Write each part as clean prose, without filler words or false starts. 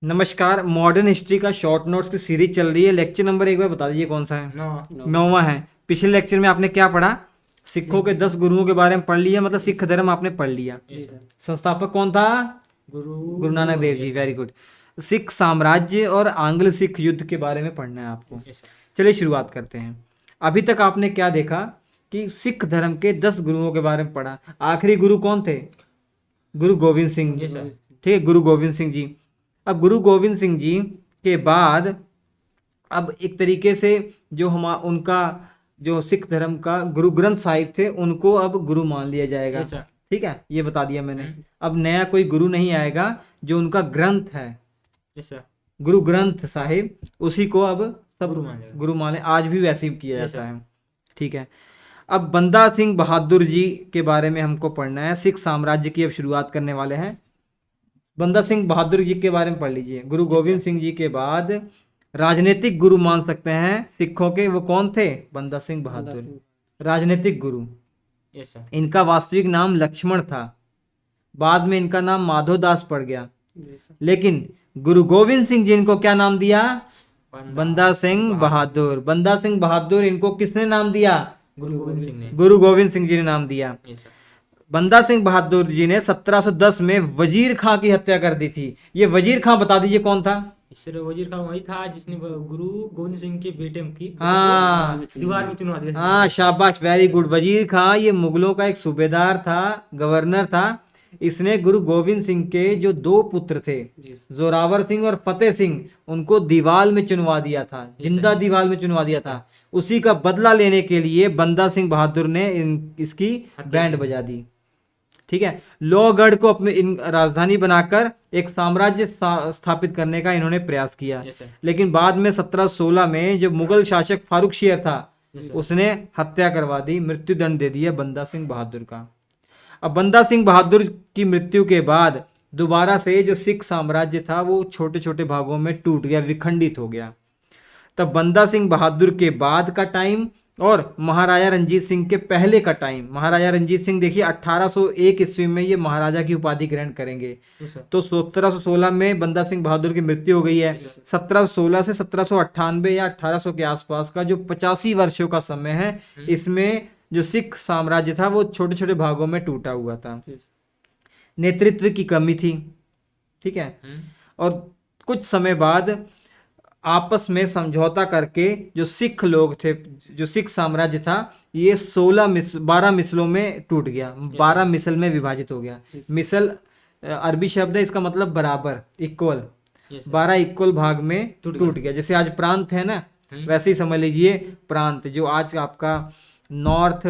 नमस्कार। Modern history का short notes की सीरीज चल रही है। लेक्चर नंबर एक बार बता दीजिए कौन सा है? नौवां है। पिछले लेक्चर में आपने क्या पढ़ा? सिखों के 10 गुरुओं के बारे में पढ़ लिया, मतलब सिख धर्म आपने पढ़ लिया। संस्थापक कौन था? गुरु नानक देव जी। Very good. सिख साम्राज्य और आंग्ल सिख युद्ध के बारे में पढ़ना है आपको। चलिए शुरुआत करते हैं। अभी तक आपने क्या देखा कि सिख धर्म के 10 गुरुओं के बारे में पढ़ा। आखिरी गुरु कौन थे? गुरु गोविंद सिंह। ठीक है, गुरु गोविंद सिंह जी। अब गुरु गोविंद सिंह जी के बाद अब एक तरीके से जो हम उनका जो सिख धर्म का गुरु ग्रंथ साहिब थे उनको अब गुरु मान लिया जाएगा। ठीक है, ये बता दिया मैंने। अब नया कोई गुरु नहीं आएगा, जो उनका ग्रंथ है गुरु ग्रंथ साहिब उसी को अब सब गुरु माने। आज भी वैसे ही किया जाता है। ठीक है, अब बंदा सिंह बहादुर जी के बारे में हमको पढ़ना है। सिख साम्राज्य की अब शुरुआत करने वाले हैं। बंदा सिंह बहादुर जी के बारे में पढ़ लीजिए। गुरु गोविंद सिंह जी के बाद राजनीतिक गुरु मान सकते हैं सिखों के, वो कौन थे? बंदा सिंह बहादुर, राजनीतिक गुरु। इनका वास्तविक नाम लक्ष्मण था, बाद में इनका नाम माधव दास पड़ गया। लेकिन गुरु गोविंद सिंह जी इनको क्या नाम दिया? बंदा सिंह बहादुर। बंदा सिंह बहादुर इनको किसने नाम दिया? गुरु गोविंद सिंह जी ने नाम दिया। बंदा सिंह बहादुर जी ने 1710 में वजीर खां की हत्या कर दी थी। ये वजीर खां बता दीजिए कौन था? वजीर खान वही था जिसने गुरु गोविंद सिंह के बेटे की हाँ, दीवार में चुनवा दिया। हाँ, शाबाश, वेरी गुड। वजीर खां ये मुगलों का एक सूबेदार था, गवर्नर था। इसने गुरु गोविंद सिंह के जो 2 पुत्र थे, जोरावर सिंह और फतेह सिंह, उनको दीवाल में चुनवा दिया था, जिंदा दीवाल में चुनवा दिया था। उसी का बदला लेने के लिए बंदा सिंह बहादुर ने इसकी बैंड बजा दी। ठीक है, लोहगढ़ को अपनी राजधानी बनाकर एक साम्राज्य स्थापित करने का इन्होंने प्रयास किया। लेकिन बाद में 1716 में जो मुगल शासक फारूक शेर था, उसने हत्या करवा दी, मृत्युदंड दे दिया बंदा सिंह बहादुर का। अब बंदा सिंह बहादुर की मृत्यु के बाद दोबारा से जो सिख साम्राज्य था वो छोटे छोटे भागों में टूट गया, विखंडित हो गया। तब बंदा सिंह बहादुर के बाद का टाइम और महाराजा रंजीत सिंह के पहले का टाइम। महाराजा रंजीत सिंह देखिए 1801 ईस्वी में ये महाराजा की उपाधि ग्रहण करेंगे। तो 1716 में बंदा सिंह बहादुर की मृत्यु हो गई है। 1716 से 1798 या 1800 के आसपास का जो 85 वर्षों का समय है, इसमें जो सिख साम्राज्य था वो छोटे छोटे भागों में टूटा हुआ था। नेतृत्व की कमी थी। ठीक है, और कुछ समय बाद आपस में समझौता करके जो सिख लोग थे, जो सिख साम्राज्य था, ये 12 मिसलों में टूट गया, 12 मिसल में विभाजित हो गया। मिसल अरबी शब्द है, इसका मतलब बराबर, इक्वल। 12 इक्वल भाग में टूट गया। जैसे आज प्रांत है ना, वैसे ही समझ लीजिए प्रांत, जो आज आपका नॉर्थ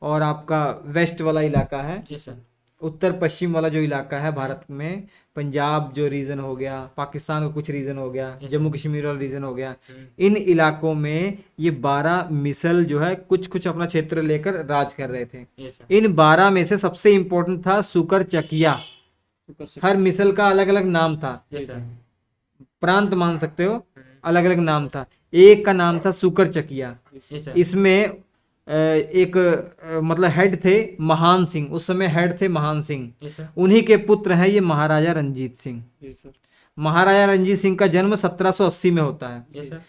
और आपका वेस्ट वाला इलाका है, उत्तर पश्चिम वाला जो इलाका है भारत में, पंजाब जो रीजन हो गया, पाकिस्तान का कुछ रीजन हो गया, जम्मू कश्मीर वाला रीजन हो गया, इन इलाकों में ये 12 मिसल जो है कुछ कुछ अपना क्षेत्र लेकर राज कर रहे थे। इन 12 में से सबसे इंपॉर्टेंट था सुकर चकिया। हर मिसल का अलग अलग नाम था, प्रांत मान सकते हो, अलग अलग नाम था। एक का नाम था सुकर चकिया। इसमें एक मतलब हेड थे महान सिंह, उस समय हेड थे महान सिंह। उन्हीं के पुत्र हैं ये महाराजा रंजीत सिंह। महाराजा रंजीत सिंह का जन्म 1780 में होता है।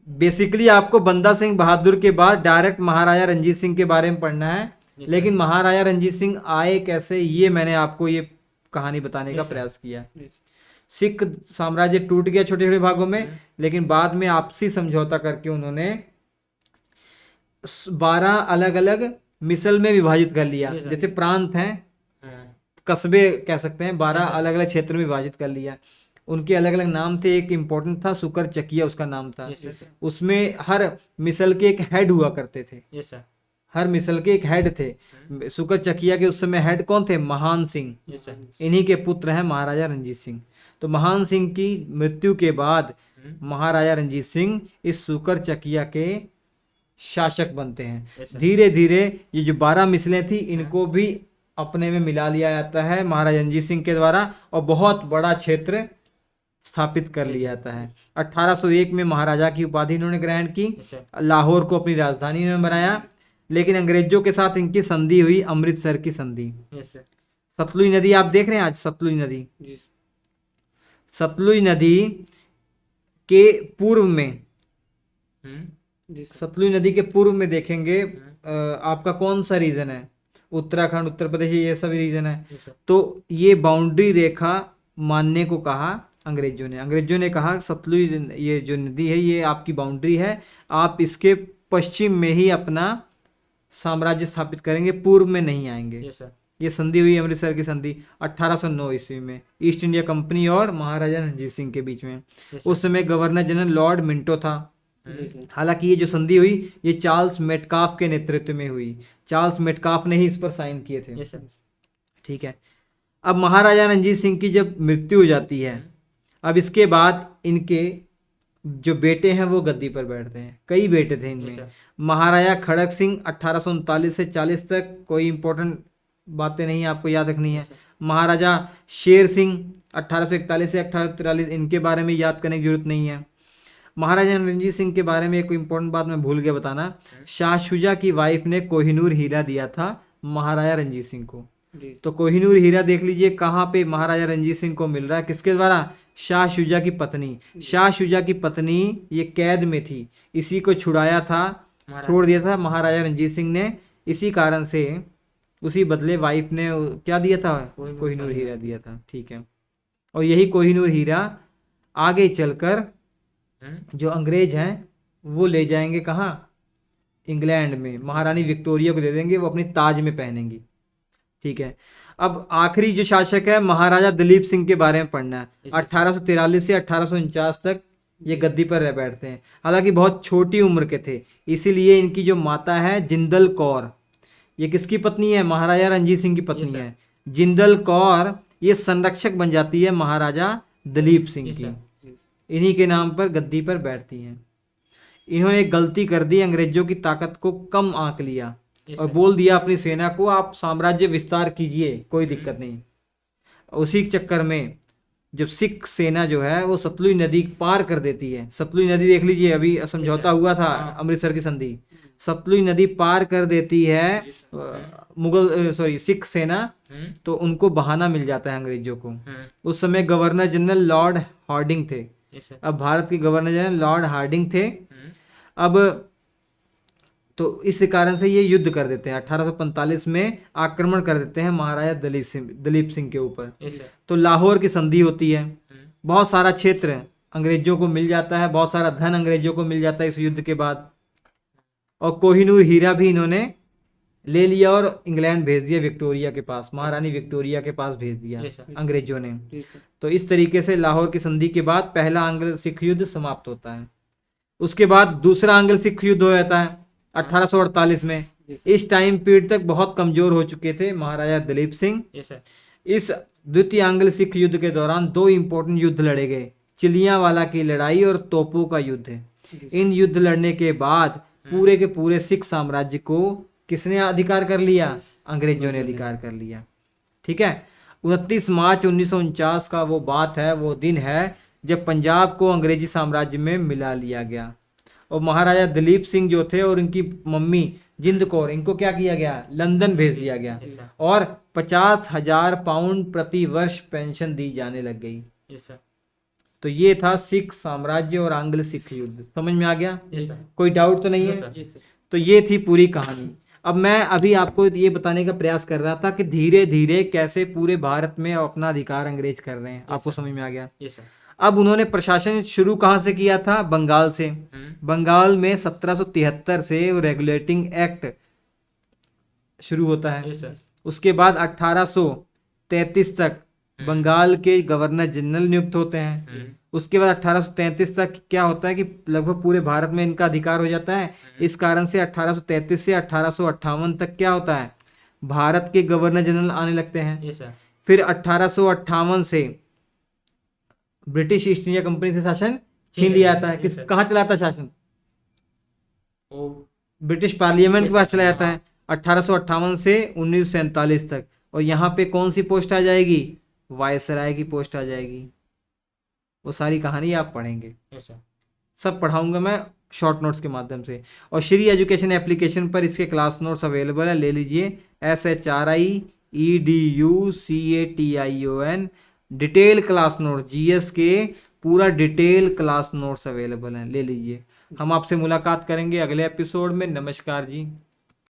बेसिकली आपको बंदा सिंह बहादुर के बाद डायरेक्ट महाराजा रंजीत सिंह के बारे में पढ़ना है। लेकिन महाराजा रंजीत सिंह आए कैसे, ये मैंने आपको ये कहानी बताने का प्रयास किया। सिख साम्राज्य टूट गया छोटे छोटे भागों में, लेकिन बाद में आपसी समझौता करके उन्होंने 12 अलग अलग मिसल में विभाजित कर लिया। जैसे प्रांत हैं, कस्बे कह सकते हैं, 12 अलग अलग क्षेत्र में विभाजित कर लिया। उनके अलग अलग नाम थे। एक इंपॉर्टेंट था सुकर चकिया, उसका नाम था। उसमें हर मिसल के एक हेड हुआ करते थे। हर मिसल के एक हेड थे। सुकर चकिया के उस समय हेड कौन थे? महान सिंह। इन्हीं के पुत्र हैं महाराजा रंजीत सिंह। तो महान सिंह की मृत्यु के बाद महाराजा रंजीत सिंह इस सुकर चकिया के शासक बनते हैं। धीरे धीरे ये जो 12 मिसलें थी, इनको भी अपने में मिला लिया जाता है महाराजा रंजीत सिंह के द्वारा, और बहुत बड़ा क्षेत्र स्थापित कर लिया जाता है। 1801 में महाराजा की उपाधि इन्होंने ग्रहण की, लाहौर को अपनी राजधानी में बनाया। लेकिन अंग्रेजों के साथ इनकी संधि हुई, अमृतसर की संधि। सतलुज नदी आप देख रहे हैं आज, सतलुज नदी। सतलुज नदी के पूर्व में, जी सर। सतलुज नदी के पूर्व में देखेंगे आपका कौन सा रीजन है, उत्तराखंड, उत्तर प्रदेश, ये सब रीजन है। जी सर। तो ये बाउंड्री रेखा मानने को कहा अंग्रेजों ने। अंग्रेजों ने कहा सतलुज ये जो नदी है ये आपकी बाउंड्री है, आप इसके पश्चिम में ही अपना साम्राज्य स्थापित करेंगे, पूर्व में नहीं आएंगे। जी सर। ये संधि हुई अमृतसर की संधि 1809 ईस्वी में, ईस्ट इंडिया कंपनी और महाराजा रणजीत सिंह के बीच में। जी सर। उस समय गवर्नर जनरल लॉर्ड मिंटो था। जी सर। हालांकि ये जो संधि हुई ये चार्ल्स मेटकाफ के नेतृत्व में हुई, चार्ल्स मेटकाफ ने ही इस पर साइन किए थे। जी सर। ठीक है। अब महाराजा रणजीत सिंह की जब मृत्यु हो जाती है, अब इसके बाद इनके जो बेटे हैं वो गद्दी पर बैठते हैं। कई बेटे थे इनमें। सर। महाराजा खड़क सिंह 1839 से 40 तक, कोई इंपॉर्टेंट बातें नहीं आपको याद रखनी है। महाराजा शेर सिंह 1841 से 1843, इनके बारे में याद करने की जरूरत नहीं है। महाराजा रणजीत सिंह के बारे में एक इंपॉर्टेंट बात मैं भूल गया बताना, शाह शुजा की वाइफ ने कोहिनूर हीरा दिया था महाराजा रणजीत सिंह को। तो कोहिनूर हीरा देख लीजिए कहाँ पे महाराजा रणजीत सिंह को मिल रहा है, किसके द्वारा, शाह शुजा की पत्नी। शाह शुजा की पत्नी ये कैद में थी, इसी को छुड़ाया था, छोड़ दिया था महाराजा रणजीत सिंह ने। इसी कारण से उसी बदले वाइफ ने क्या दिया था, कोहिनूर हीरा दिया था। ठीक है। और यही कोहिनूर हीरा आगे चलकर जो अंग्रेज हैं वो ले जाएंगे कहाँ, इंग्लैंड में, महारानी विक्टोरिया को दे देंगे, वो अपनी ताज में पहनेंगी। ठीक है। अब आखिरी जो शासक है महाराजा दलीप सिंह के बारे में पढ़ना है। 1843 से 1849 तक ये गद्दी पर रह बैठते हैं। हालांकि बहुत छोटी उम्र के थे, इसीलिए इनकी जो माता है जिंदल कौर, ये किसकी पत्नी है, महाराजा रणजीत सिंह की पत्नी है। जिंदल कौर ये संरक्षक बन जाती है महाराजा दलीप सिंह की, इन्हीं के नाम पर गद्दी पर बैठती हैं। इन्होंने एक गलती कर दी, अंग्रेजों की ताकत को कम आंक लिया और बोल दिया अपनी सेना को आप साम्राज्य विस्तार कीजिए, कोई दिक्कत नहीं। उसी चक्कर में जब सिख सेना जो है वो सतलुज नदी पार कर देती है, सतलुज नदी देख लीजिए अभी समझौता हुआ था अमृतसर की संधि, सतलुज नदी पार कर देती है सिख सेना, तो उनको बहाना मिल जाता है अंग्रेजों को। उस समय गवर्नर जनरल लॉर्ड हार्डिंग थे। अब भारत के गवर्नर जनरल लॉर्ड हार्डिंग थे। अब तो इस कारण से ये युद्ध कर देते हैं, 1845 में आक्रमण कर देते हैं महाराजा दलीप सिंह के ऊपर। तो लाहौर की संधि होती है, बहुत सारा क्षेत्र अंग्रेजों को मिल जाता है, बहुत सारा धन अंग्रेजों को मिल जाता है इस युद्ध के बाद। और कोहिनूर हीरा भी इन्होंने ले लिया और इंग्लैंड भेज दिया, विक्टोरिया के पास, महारानी विक्टोरिया के पास भेज दिया अंग्रेजों ने। तो इस तरीके से लाहौर की संधि के बाद पहला आंग्ल सिख युद्ध समाप्त होता है। उसके बाद दूसरा आंग्ल सिख युद्ध हो जाता है 1848 में। इस टाइम पीरियड तक बहुत कमजोर हो चुके थे महाराजा दलीप सिंह। इस द्वितीय आंग्ल सिख युद्ध के दौरान दो इंपॉर्टेंट युद्ध लड़े गए, चिलियांवाला की लड़ाई और तोपों का युद्ध। इन युद्ध लड़ने के बाद पूरे के पूरे सिख साम्राज्य को किसने अधिकार कर लिया, अंग्रेजों ने अधिकार कर लिया। ठीक है। 29 मार्च 1949 का वो बात है, वो दिन है जब पंजाब को अंग्रेजी साम्राज्य में मिला लिया गया। और महाराजा दलीप सिंह जो थे और इनकी मम्मी जिंद कौर, इनको क्या किया गया, लंदन भेज दिया गया और 50,000 पाउंड प्रति वर्ष पेंशन दी जाने लग गई। तो ये था सिख साम्राज्य और आंग्ल सिख युद्ध। समझ में आ गया, कोई डाउट तो नहीं है। तो ये थी पूरी कहानी। अब मैं अभी आपको ये बताने का प्रयास कर रहा था कि धीरे धीरे कैसे पूरे भारत में अपना अधिकार अंग्रेज कर रहे हैं। आपको समझ में आ गया। अब उन्होंने प्रशासन शुरू कहाँ से किया था, बंगाल से। बंगाल में 1773 से रेगुलेटिंग एक्ट शुरू होता है। उसके बाद 1833 तक बंगाल के गवर्नर जनरल नियुक्त होते हैं। उसके बाद 1833 तक क्या होता है कि लगभग पूरे भारत में इनका अधिकार हो जाता है। इस कारण से 1833 से 1858 तक क्या होता है, भारत के गवर्नर जनरल आने लगते हैं। फिर 1858 से ब्रिटिश ईस्ट इंडिया कंपनी से शासन छीन लिया जाता है। किस कहाँ चला जाता है शासन, ब्रिटिश पार्लियामेंट के पास चला जाता है 1858 से 1947 तक। और यहाँ पे कौन सी पोस्ट आ जाएगी, वायसराय की पोस्ट आ जाएगी। वो सारी कहानी आप पढ़ेंगे, सब पढ़ाऊंगा मैं शॉर्ट नोट्स के माध्यम से। और श्री एजुकेशन एप्लीकेशन पर इसके क्लास नोट्स अवेलेबल है, ले लीजिए। SHRIEDUCATION detail class note, GS के पूरा डिटेल क्लास नोट्स अवेलेबल हैं, ले लीजिए। हम आपसे मुलाकात करेंगे अगले एपिसोड में। नमस्कार जी।